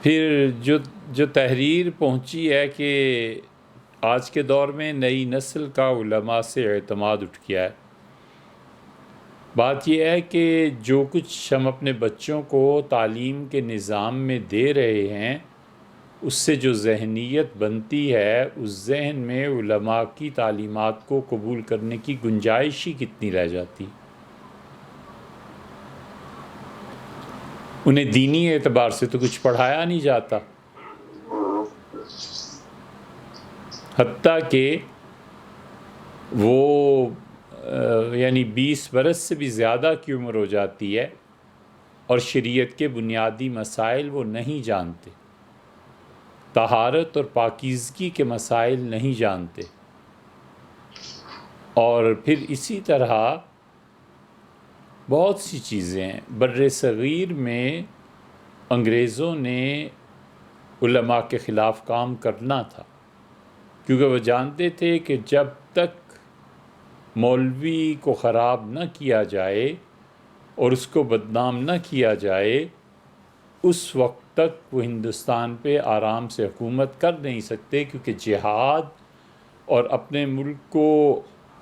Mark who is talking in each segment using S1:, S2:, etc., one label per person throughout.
S1: پھر جو تحریر پہنچی ہے کہ آج کے دور میں نئی نسل کا علماء سے اعتماد اٹھ گیا ہے۔ بات یہ ہے کہ جو کچھ ہم اپنے بچوں کو تعلیم کے نظام میں دے رہے ہیں، اس سے جو ذہنیت بنتی ہے، اس ذہن میں علماء کی تعلیمات کو قبول کرنے کی گنجائش ہی کتنی رہ جاتی۔ انہیں دینی اعتبار سے تو کچھ پڑھایا نہیں جاتا، حتیٰ کہ وہ یعنی 20 برس سے بھی زیادہ کی عمر ہو جاتی ہے اور شریعت کے بنیادی مسائل وہ نہیں جانتے، طہارت اور پاکیزگی کے مسائل نہیں جانتے۔ اور پھر اسی طرح بہت سی چیزیں ہیں۔ بر صغیر میں انگریزوں نے علماء کے خلاف کام کرنا تھا، کیونکہ وہ جانتے تھے کہ جب تک مولوی کو خراب نہ کیا جائے اور اس کو بدنام نہ کیا جائے، اس وقت تک وہ ہندوستان پہ آرام سے حکومت کر نہیں سکتے، کیونکہ جہاد اور اپنے ملک کو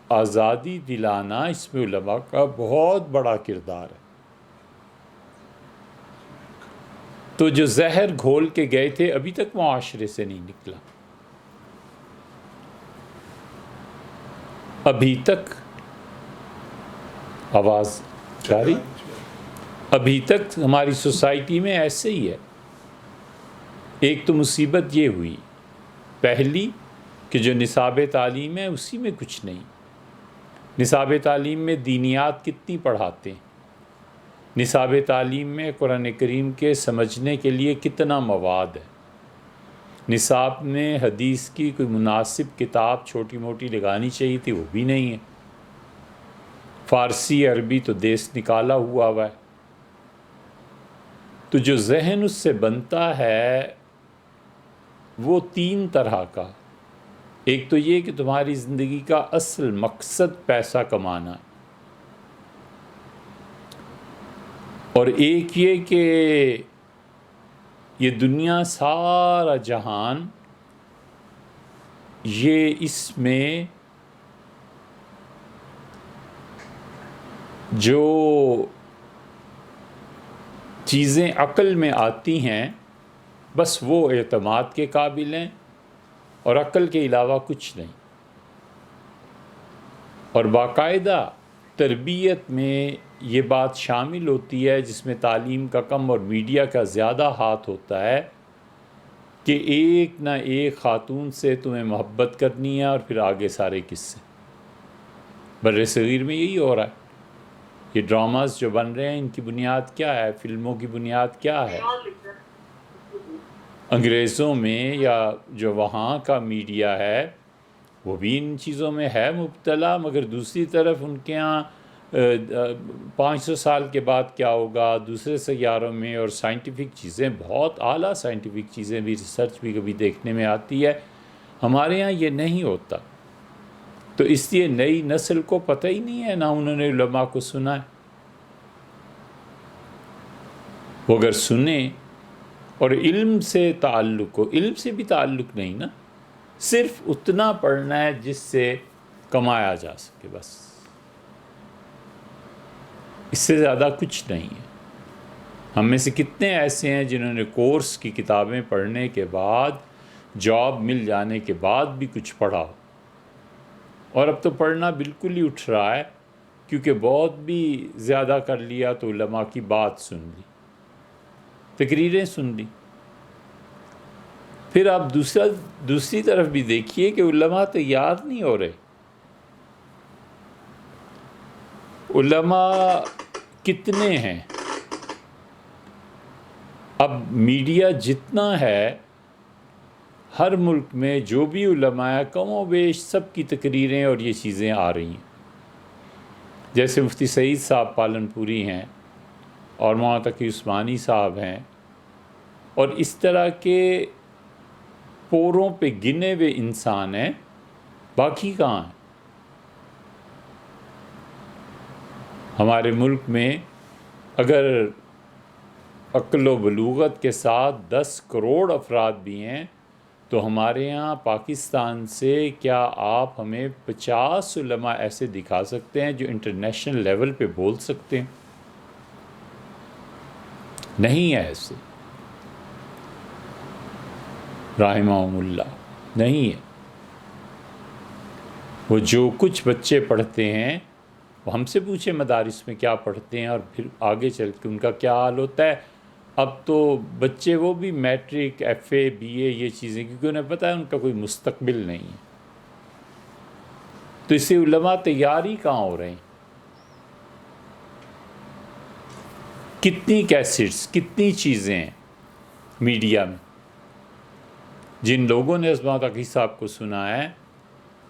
S1: آزادی دلانا، اس میں علماء کا بہت بڑا کردار ہے۔ تو جو زہر گھول کے گئے تھے ابھی تک معاشرے سے نہیں نکلا، ابھی تک آواز جاری، ابھی تک ہماری سوسائٹی میں ایسے ہی ہے۔ ایک تو مصیبت یہ ہوئی پہلی کہ جو نصاب تعلیم ہے اسی میں کچھ نہیں۔ نصاب تعلیم میں دینیات کتنی پڑھاتے ہیں، نصاب تعلیم میں قرآن کریم کے سمجھنے کے لیے کتنا مواد ہے، نصاب میں حدیث کی کوئی مناسب کتاب چھوٹی موٹی لگانی چاہیے تھی، وہ بھی نہیں ہے۔ فارسی عربی تو دیس نکالا ہوا ہے۔ تو جو ذہن اس سے بنتا ہے وہ 3 طرح کا، ایک تو یہ کہ تمہاری زندگی کا اصل مقصد پیسہ کمانا ہے، اور ایک یہ کہ یہ دنیا سارا جہان، یہ اس میں جو چیزیں عقل میں آتی ہیں بس وہ اعتماد کے قابل ہیں، اور عقل کے علاوہ کچھ نہیں۔ اور باقاعدہ تربیت میں یہ بات شامل ہوتی ہے، جس میں تعلیم کا کم اور میڈیا کا زیادہ ہاتھ ہوتا ہے، کہ ایک نہ ایک خاتون سے تمہیں محبت کرنی ہے اور پھر آگے سارے قصے۔ بر صغیر میں یہی ہو رہا ہے۔ یہ ڈراماز جو بن رہے ہیں، ان کی بنیاد کیا ہے؟ فلموں کی بنیاد کیا ہے؟ انگریزوں میں یا جو وہاں کا میڈیا ہے وہ بھی ان چیزوں میں ہے مبتلا، مگر دوسری طرف ان کے ہاں 500 سال کے بعد کیا ہوگا دوسرے سیاروں میں، اور سائنٹیفک چیزیں، بہت اعلیٰ سائنٹیفک چیزیں بھی، ریسرچ بھی کبھی دیکھنے میں آتی ہے۔ ہمارے ہاں یہ نہیں ہوتا، تو اس لیے نئی نسل کو پتہ ہی نہیں ہے، نہ انہوں نے علماء کو سنا ہے۔ وہ اگر سنیں اور علم سے تعلق ہو، علم سے بھی تعلق نہیں نا، صرف اتنا پڑھنا ہے جس سے کمایا جا سکے، بس اس سے زیادہ کچھ نہیں ہے۔ ہم میں سے کتنے ایسے ہیں جنہوں نے کورس کی کتابیں پڑھنے کے بعد، جاب مل جانے کے بعد بھی کچھ پڑھا ہو، اور اب تو پڑھنا بالکل ہی اٹھ رہا ہے، کیونکہ بہت بھی زیادہ کر لیا تو علماء کی بات سن لی، تقریریں سن لی۔ پھر آپ دوسری طرف بھی دیکھیے کہ علماء تیار نہیں ہو رہے۔ علماء کتنے ہیں؟ اب میڈیا جتنا ہے، ہر ملک میں جو بھی علماء ہیں، کم و بیش سب کی تقریریں اور یہ چیزیں آ رہی ہیں۔ جیسے مفتی سعید صاحب پالن پوری ہیں، اور مولانا تقی عثمانی صاحب ہیں، اور اس طرح کے پوروں پہ گنے ہوئے انسان ہیں، باقی کہاں ہیں؟ ہمارے ملک میں اگر عقل و بلوغت کے ساتھ 10 کروڑ افراد بھی ہیں، تو ہمارے ہاں پاکستان سے کیا آپ ہمیں 50 علماء ایسے دکھا سکتے ہیں جو انٹرنیشنل لیول پہ بول سکتے ہیں؟ نہیں ہے ایسے، رحمہم اللہ، نہیں ہے۔ وہ جو کچھ بچے پڑھتے ہیں، وہ ہم سے پوچھیں مدارس میں کیا پڑھتے ہیں اور پھر آگے چل کے ان کا کیا حال ہوتا ہے۔ اب تو بچے وہ بھی میٹرک، ایف اے، بی اے، یہ چیزیں، کیونکہ انہیں پتہ ہے ان کا کوئی مستقبل نہیں ہے، تو اس سے علماء تیار ہی کہاں ہو رہے ہیں؟ کتنی کیسٹس، کتنی چیزیں ہیں میڈیا میں۔ جن لوگوں نے عظمت تقی صاحب کو سنا ہے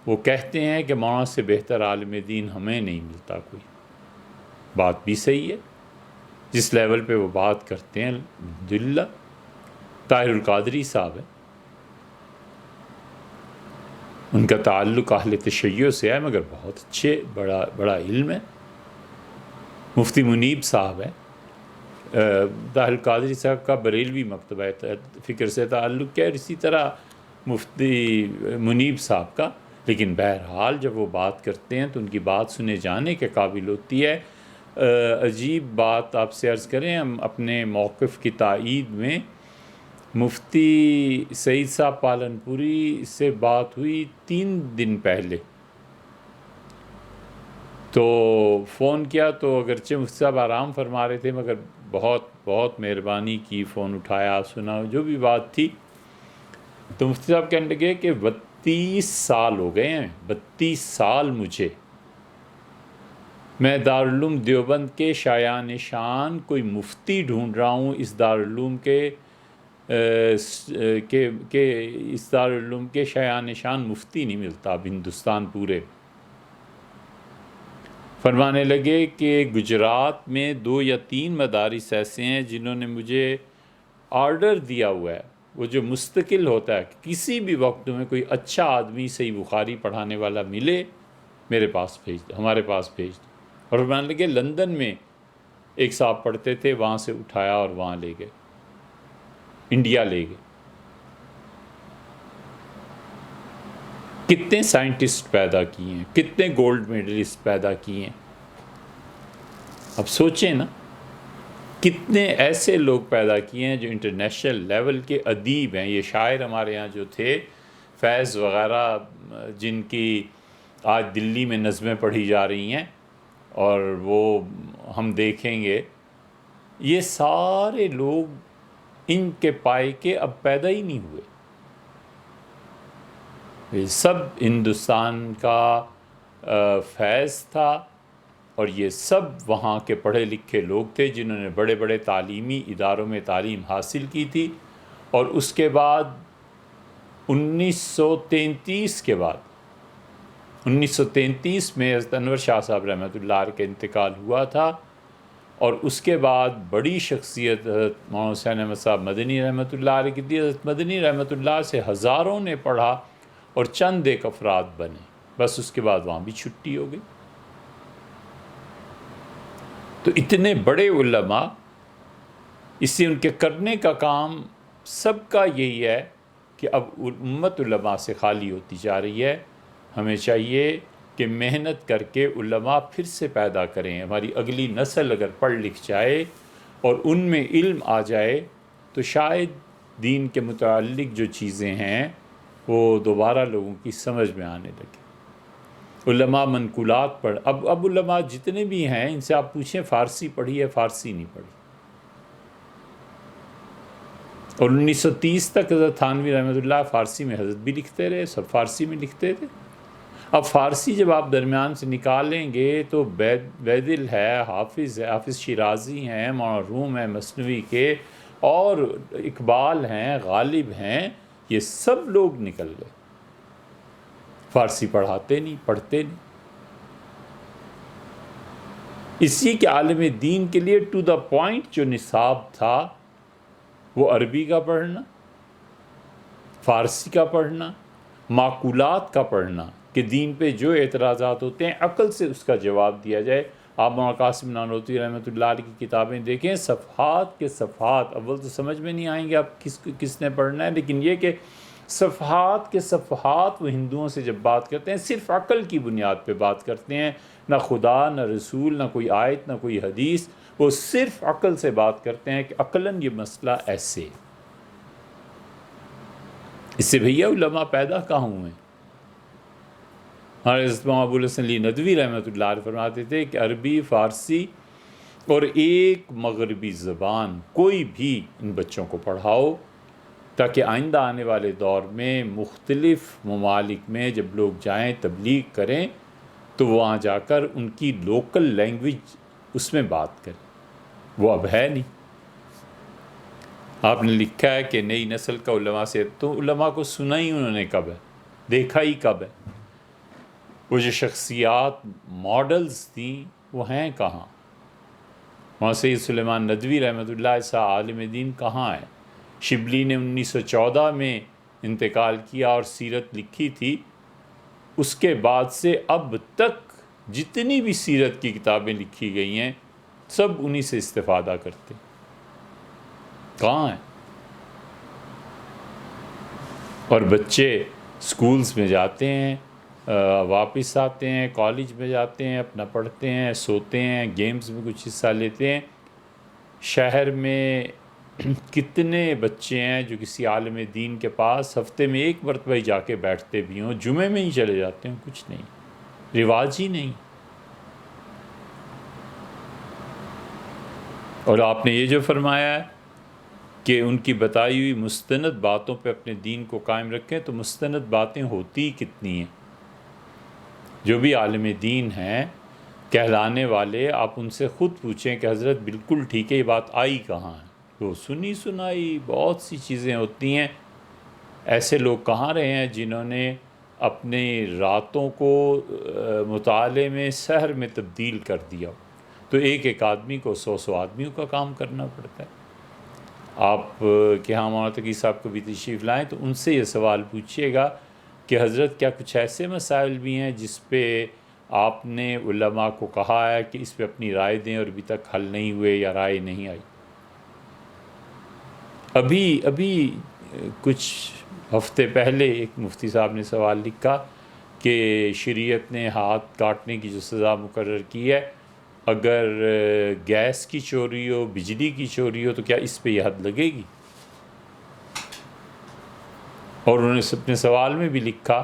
S1: وہ کہتے ہیں کہ مولانا سے بہتر عالم دین ہمیں نہیں ملتا کوئی۔ بات بھی صحیح ہے، جس لیول پہ وہ بات کرتے ہیں الحمدللہ۔ طاہر القادری صاحب ہیں، ان کا تعلق اہل تشیع سے ہے، مگر بہت اچھے، بڑا علم ہے۔ مفتی منیب صاحب ہیں، طاہر القادری صاحب کا بریلوی مکتبہ فکر سے تعلق کیا، اور اسی طرح مفتی منیب صاحب کا، لیکن بہرحال جب وہ بات کرتے ہیں تو ان کی بات سنے جانے کے قابل ہوتی ہے۔ عجیب بات آپ سے عرض کریں، ہم اپنے موقف کی تائید میں مفتی سعید صاحب پالنپوری سے بات ہوئی 3 دن پہلے، تو فون کیا تو اگرچہ مفتی صاحب آرام فرما رہے تھے، مگر بہت بہت مہربانی کی، فون اٹھایا، سنا جو بھی بات تھی۔ تو مفتی صاحب کہنے لگے کہ 32 سال ہو گئے ہیں، 32 سال مجھے، میں دارالعلوم دیوبند کے شایان شان کوئی مفتی ڈھونڈ رہا ہوں، اس دارالعلوم اس دارالعلوم کے شایان شان مفتی نہیں ملتا اب ہندوستان پورے۔ فرمانے لگے کہ گجرات میں 2 یا 3 مدارس ایسے ہیں جنہوں نے مجھے آرڈر دیا ہوا ہے، وہ جو مستقل ہوتا ہے کہ کسی بھی وقت میں کوئی اچھا آدمی صحیح بخاری پڑھانے والا ملے میرے پاس بھیج دو، ہمارے پاس بھیج دو۔ اور فرمانے لگے لندن میں ایک صاحب پڑھتے تھے، وہاں سے اٹھایا اور وہاں لے گئے، انڈیا لے گئے۔ کتنے سائنٹسٹ پیدا کیے ہیں، کتنے گولڈ میڈلسٹ پیدا کیے ہیں، اب سوچیں نا، کتنے ایسے لوگ پیدا کیے ہیں جو انٹرنیشنل لیول کے ادیب ہیں۔ یہ شاعر ہمارے یہاں جو تھے، فیض وغیرہ، جن کی آج دلی میں نظمیں پڑھی جا رہی ہیں اور وہ ہم دیکھیں گے، یہ سارے لوگ ان کے پائے کے اب پیدا ہی نہیں ہوئے۔ یہ سب ہندوستان کا فیض تھا، اور یہ سب وہاں کے پڑھے لکھے لوگ تھے جنہوں نے بڑے بڑے تعلیمی اداروں میں تعلیم حاصل کی تھی۔ اور اس کے بعد 1933 کے بعد 1933 میں حضرت انور شاہ صاحب رحمۃ اللہ علیہ کا انتقال ہوا تھا، اور اس کے بعد بڑی شخصیت حضرت مولانا حسین احمد صاحب مدنی رحمۃ اللہ علیہ کی تھی۔ حضرت مدنی رحمۃ اللہ سے ہزاروں نے پڑھا اور چند ایک افراد بنے، بس اس کے بعد وہاں بھی چھٹی ہو گئی۔ تو اتنے بڑے علماء، اس سے ان کے کرنے کا کام سب کا یہی ہے کہ اب امت علماء سے خالی ہوتی جا رہی ہے۔ ہمیں چاہیے کہ محنت کر کے علماء پھر سے پیدا کریں۔ ہماری اگلی نسل اگر پڑھ لکھ جائے اور ان میں علم آ جائے تو شاید دین کے متعلق جو چیزیں ہیں وہ دوبارہ لوگوں کی سمجھ میں آنے لگے۔ علماء منقولات پڑھ، اب علماء جتنے بھی ہیں ان سے آپ پوچھیں فارسی پڑھی ہے، فارسی نہیں پڑھی۔ اور 1930 تک حضرت تھانوی رحمۃ اللہ فارسی میں حضرت بھی لکھتے رہے، سب فارسی میں لکھتے تھے۔ اب فارسی جب آپ درمیان سے نکالیں گے تو بیدل ہے، حافظ شیرازی ہیں، مولانا روم ہیں مثنوی کے، اور اقبال ہیں، غالب ہیں، یہ سب لوگ نکل گئے۔ فارسی پڑھاتے نہیں، پڑھتے نہیں۔ اسی کے عالم دین کے لیے ٹو دا پوائنٹ جو نصاب تھا وہ عربی کا پڑھنا، فارسی کا پڑھنا، معقولات کا پڑھنا، کہ دین پہ جو اعتراضات ہوتے ہیں عقل سے اس کا جواب دیا جائے۔ آپ مولانا قاسم نانوتوی رحمۃ اللہ علیہ کی کتابیں دیکھیں، صفحات کے صفحات، اول تو سمجھ میں نہیں آئیں گے آپ کس نے پڑھنا ہے، لیکن یہ کہ صفحات کے صفحات وہ ہندوؤں سے جب بات کرتے ہیں صرف عقل کی بنیاد پہ بات کرتے ہیں، نہ خدا نہ رسول نہ کوئی آیت نہ کوئی حدیث، وہ صرف عقل سے بات کرتے ہیں کہ عقلاً یہ مسئلہ ایسے۔ اس سے بھیا علماء پیدا کہاں ہوئے ہیں؟ ہمارے حضرت مولانا ابو الحسن علی ندوی رحمۃ اللہ علیہ فرماتے تھے کہ عربی، فارسی اور ایک مغربی زبان کوئی بھی ان بچوں کو پڑھاؤ، تاکہ آئندہ آنے والے دور میں مختلف ممالک میں جب لوگ جائیں تبلیغ کریں تو وہاں جا کر ان کی لوکل لینگویج اس میں بات کریں۔ وہ اب ہے نہیں۔ آپ نے لکھا ہے کہ نئی نسل کا علماء سے، تو علماء کو سنا ہی انہوں نے کب ہے، دیکھا ہی کب ہے؟ وہ جو شخصیات ماڈلز تھیں وہ ہیں کہاں؟ وہاں سید سلیمان ندوی رحمۃ اللہ ایسا عالم دین کہاں ہے؟ شبلی نے 1914 میں انتقال کیا اور سیرت لکھی تھی، اس کے بعد سے اب تک جتنی بھی سیرت کی کتابیں لکھی گئی ہیں سب انہی سے استفادہ کرتے، کہاں ہیں؟ اور بچے سکولز میں جاتے ہیں، واپس آتے ہیں، کالج میں جاتے ہیں، اپنا پڑھتے ہیں، سوتے ہیں، گیمز میں کچھ حصہ لیتے ہیں۔ شہر میں کتنے بچے ہیں جو کسی عالم دین کے پاس ہفتے میں ایک مرتبہ ہی جا کے بیٹھتے بھی ہوں، جمعے میں ہی چلے جاتے ہیں، کچھ نہیں، رواج ہی نہیں۔ اور آپ نے یہ جو فرمایا ہے کہ ان کی بتائی ہوئی مستند باتوں پہ اپنے دین کو قائم رکھیں، تو مستند باتیں ہوتی کتنی ہیں؟ جو بھی عالم دین ہیں کہلانے والے، آپ ان سے خود پوچھیں کہ حضرت بالکل ٹھیک ہے، یہ بات آئی کہاں ہے؟ وہ سنی سنائی بہت سی چیزیں ہوتی ہیں۔ ایسے لوگ کہاں رہے ہیں جنہوں نے اپنی راتوں کو مطالعے میں سحر میں تبدیل کر دیا؟ تو ایک ایک آدمی کو 100 آدمیوں کا کام کرنا پڑتا ہے۔ آپ کہ ہاں مولانا تقی صاحب کو بھی تشریف لائیں تو ان سے یہ سوال پوچھیے گا کہ حضرت کیا کچھ ایسے مسائل بھی ہیں جس پہ آپ نے علماء کو کہا ہے کہ اس پہ اپنی رائے دیں اور ابھی تک حل نہیں ہوئے یا رائے نہیں آئی؟ ابھی کچھ ہفتے پہلے ایک مفتی صاحب نے سوال لکھا کہ شریعت نے ہاتھ کاٹنے کی جو سزا مقرر کی ہے، اگر گیس کی چوری ہو، بجلی کی چوری ہو، تو کیا اس پہ یہ حد لگے گی؟ اور انہوں نے اپنے سوال میں بھی لکھا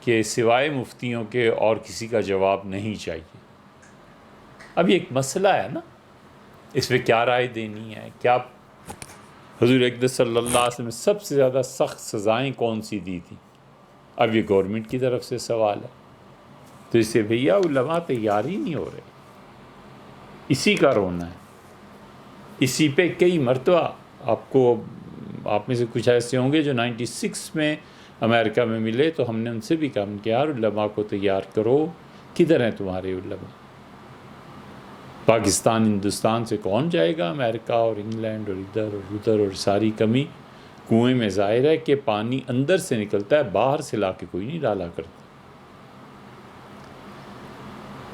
S1: کہ سوائے مفتیوں کے اور کسی کا جواب نہیں چاہیے۔ اب یہ ایک مسئلہ ہے نا، اس پہ کیا رائے دینی ہے؟ کیا حضور اقدس صلی اللہ علیہ وسلم نے سب سے زیادہ سخت سزائیں کون سی دی تھیں؟ اب یہ گورنمنٹ کی طرف سے سوال ہے۔ تو اس سے بھیا علماء تیار ہی نہیں ہو رہے، اسی کا رونا ہے۔ اسی پہ کئی مرتبہ آپ میں سے کچھ ایسے ہوں گے جو 96 میں امریکہ میں ملے، تو ہم نے ان سے بھی کہا کہ یار علماء کو تیار کرو، کدھر ہیں تمہارے علماء؟ پاکستان ہندوستان سے کون جائے گا امریکہ اور انگلینڈ اور ادھر اور ادھر، اور ساری کمی کنویں میں ظاہر ہے کہ پانی اندر سے نکلتا ہے، باہر سے لا کے کوئی نہیں ڈالا کرتا۔